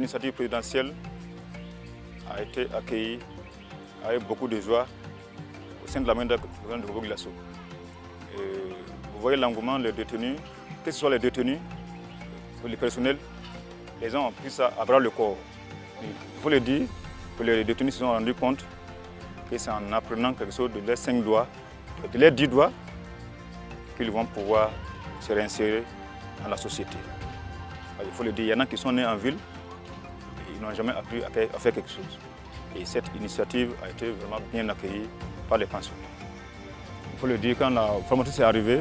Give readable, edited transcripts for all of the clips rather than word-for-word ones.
initiative présidentielle a été accueillie avec beaucoup de joie au sein de la main de Robo-Glasso. Vous voyez l'engouement, les détenus, que ce soit les détenus ou les personnels, les gens ont pris ça à bras le corps. Il faut le dire, que les détenus se sont rendus compte que c'est en apprenant quelque chose de leurs 5 doigts, de leurs 10 doigts, qu'ils vont pouvoir se réinsérer dans la société. Il faut le dire, il y en a qui sont nés en ville, ils n'ont jamais appris à faire quelque chose. Et cette initiative a été vraiment bien accueillie par les pensionnaires. Il faut le dire, quand la formation s'est arrivée,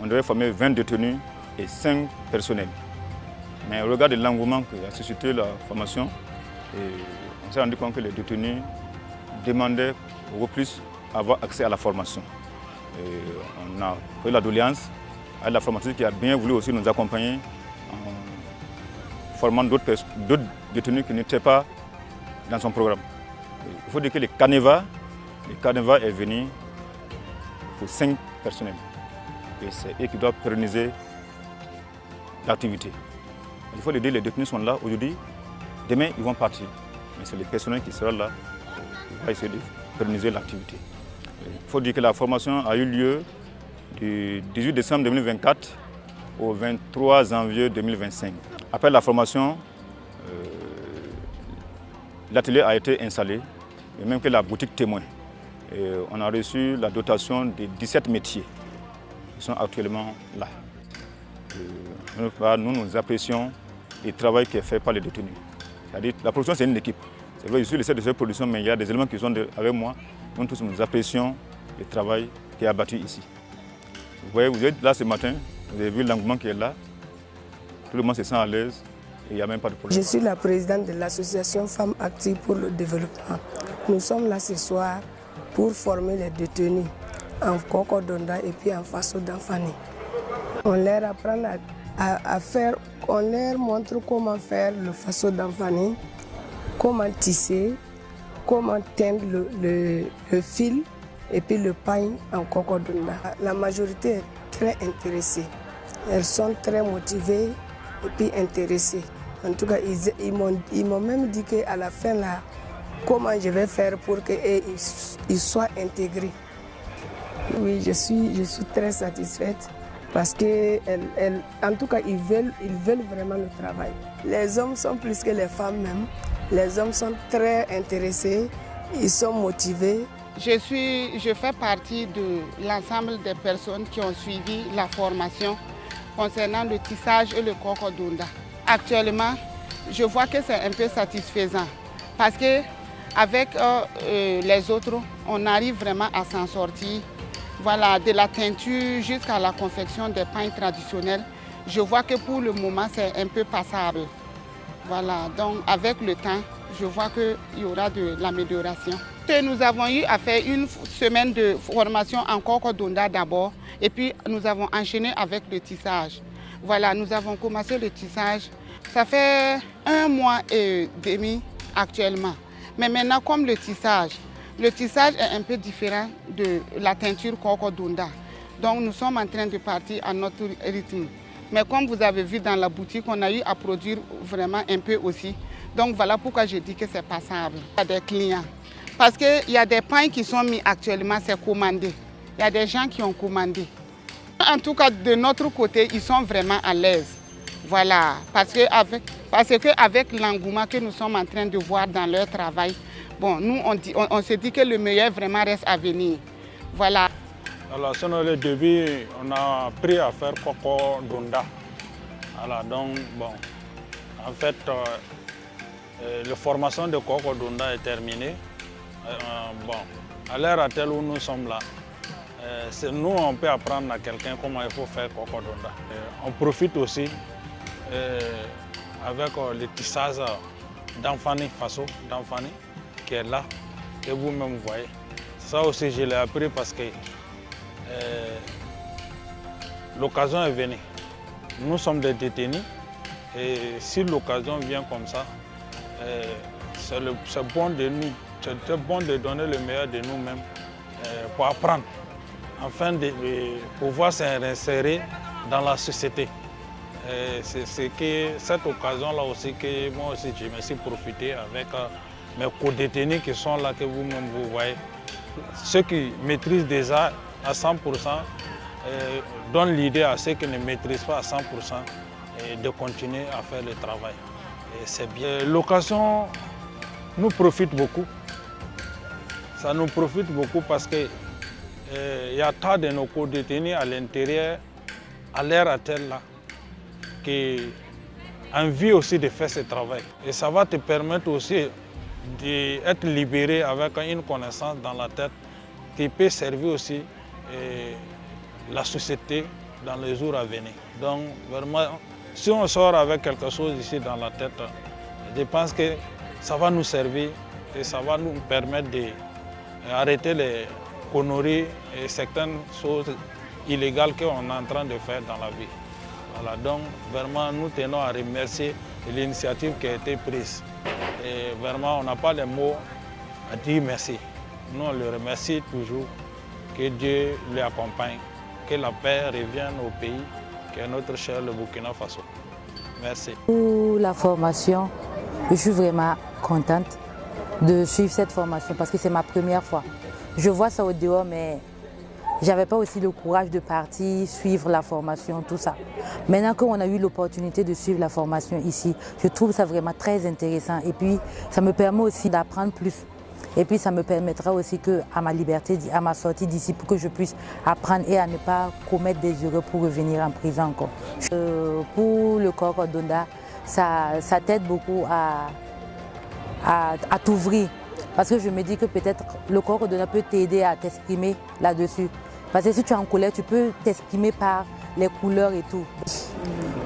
on devait former 20 détenus et 5 personnels. Mais au regard de l'engouement qui a suscité la formation, on s'est rendu compte que les détenus demandaient beaucoup plus avoir accès à la formation. On a pris la doléance à la formatrice qui a bien voulu aussi nous accompagner en formant d'autres détenus qui n'étaient pas dans son programme. Il faut dire que le Caneva est venu pour 5 personnels. Et c'est eux qui doivent pérenniser l'activité. Il faut le dire, les détenus sont là aujourd'hui, demain ils vont partir. Mais c'est le personnel qui sera là, qui va essayer de pérenniser l'activité. Il faut dire que la formation a eu lieu du 18 décembre 2024 au 23 janvier 2025. Après la formation, l'atelier a été installé, et même que la boutique témoin. On a reçu la dotation de 17 métiers qui sont actuellement là. Nous apprécions le travail qui est fait par les détenus. C'est-à-dire, la production, c'est une équipe. C'est vrai, je suis le chef de cette production, mais il y a des éléments qui sont avec moi. Nous tous, nous apprécions le travail qui est abattu ici. Vous voyez, vous êtes là ce matin, vous avez vu l'engouement qui est là. Tout le monde se sent à l'aise et il n'y a même pas de problème. Je suis la présidente de l'association Femmes Actives pour le Développement. Nous sommes là ce soir pour former les détenus en Kokodonda et puis en Faso d'Anfani. On leur apprend à faire, on leur montre comment faire le Faso d'Anfani, comment tisser, comment teindre le fil et puis le pain en Kokodonda. La majorité est très intéressée. Elles sont très motivées et puis intéressées. En tout cas, ils m'ont même dit qu'à la fin, là, comment je vais faire pour qu'ils soient intégrés. Oui, je suis très satisfaite parce qu'en tout cas, ils veulent vraiment le travail. Les hommes sont plus que les femmes même. Les hommes sont très intéressés, ils sont motivés. Je fais partie de l'ensemble des personnes qui ont suivi la formation concernant le tissage et le Kokodonda. Actuellement, je vois que c'est un peu satisfaisant parce qu'avec les autres, on arrive vraiment à s'en sortir. Voilà, de la teinture jusqu'à la confection des pains traditionnels. Je vois que pour le moment, c'est un peu passable. Voilà, donc avec le temps, je vois qu'il y aura de l'amélioration. Nous avons eu à faire une semaine de formation en Kokodonda d'abord et puis nous avons enchaîné avec le tissage. Voilà, nous avons commencé le tissage. Ça fait 1 mois et demi actuellement. Mais maintenant, comme le tissage est un peu différent de la teinture Kokodonda. Donc nous sommes en train de partir à notre rythme. Mais comme vous avez vu dans la boutique, on a eu à produire vraiment un peu aussi. Donc voilà pourquoi je dis que c'est passable. Il y a des clients. Parce qu'il y a des pains qui sont mis actuellement, c'est commandé. Il y a des gens qui ont commandé. En tout cas, de notre côté, ils sont vraiment à l'aise. Voilà, parce qu'avec l'engouement que nous sommes en train de voir dans leur travail, bon, nous, on se dit que le meilleur vraiment reste à venir. Voilà. Alors, selon le début, on a appris à faire Kokodonda. Voilà, donc, bon, en fait, la formation de Kokodonda est terminée. Bon, à l'heure à telle où nous sommes là, nous, on peut apprendre à quelqu'un comment il faut faire Kokodonda. On profite aussi avec le tissage d'Anfani, Faso d'Anfani, qui est là, que vous-même voyez. Ça aussi, je l'ai appris parce que l'occasion est venue. Nous sommes des détenus et si l'occasion vient comme ça, c'est bon de donner le meilleur de nous-mêmes pour apprendre, afin de pouvoir s'insérer dans la société. C'est cette occasion-là aussi que moi aussi je me suis profité avec mes co-détenus qui sont là, que vous-même vous voyez. Ceux qui maîtrisent déjà à 100% donnent l'idée à ceux qui ne maîtrisent pas à 100% de continuer à faire le travail. Et c'est bien. L'occasion nous profite beaucoup. Ça nous profite beaucoup parce que y a tant de nos co-détenus à l'intérieur, à l'heure actuelle là, qui ont envie aussi de faire ce travail. Et ça va te permettre aussi d'être libéré avec une connaissance dans la tête qui peut servir aussi la société dans les jours à venir. Donc vraiment, si on sort avec quelque chose ici dans la tête, je pense que ça va nous servir et ça va nous permettre d'arrêter les conneries et certaines choses illégales qu'on est en train de faire dans la vie. Voilà, donc vraiment nous tenons à remercier l'initiative qui a été prise. Et vraiment on n'a pas les mots à dire merci. Nous on le remercie toujours, que Dieu l'accompagne, que la paix revienne au pays, qui est notre cher le Burkina Faso. Merci. Pour la formation, je suis vraiment contente de suivre cette formation parce que c'est ma première fois. Je vois ça au dehors, mais je n'avais pas aussi le courage de partir, suivre la formation, tout ça. Maintenant qu'on a eu l'opportunité de suivre la formation ici, je trouve ça vraiment très intéressant. Et puis, ça me permet aussi d'apprendre plus. Et puis, ça me permettra aussi qu'à ma liberté, à ma sortie d'ici, pour que je puisse apprendre et à ne pas commettre des erreurs pour revenir en prison encore. Pour le Koko Donda, ça t'aide beaucoup à t'ouvrir. Parce que je me dis que peut-être le Koko Donda peut t'aider à t'exprimer là-dessus. Parce que si tu es en colère, tu peux t'exprimer par les couleurs et tout.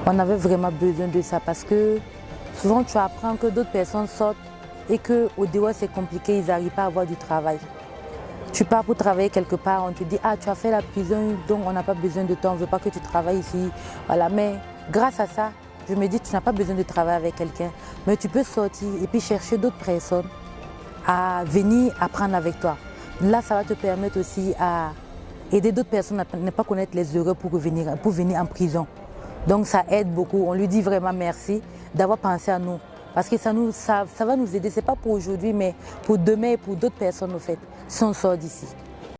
On avait vraiment besoin de ça parce que souvent tu apprends que d'autres personnes sortent et qu'au dehors c'est compliqué, ils n'arrivent pas à avoir du travail. Tu pars pour travailler quelque part, on te dit « Ah, tu as fait la prison, donc on n'a pas besoin de toi, on ne veut pas que tu travailles ici. » Voilà. Mais grâce à ça, je me dis « Tu n'as pas besoin de travailler avec quelqu'un, mais tu peux sortir et puis chercher d'autres personnes à venir apprendre avec toi. » Là, ça va te permettre aussi à aider d'autres personnes à ne pas connaître les erreurs pour venir en prison. Donc ça aide beaucoup. On lui dit vraiment merci d'avoir pensé à nous. Parce que ça va nous aider. Ce n'est pas pour aujourd'hui, mais pour demain et pour d'autres personnes, au fait, si on sort d'ici.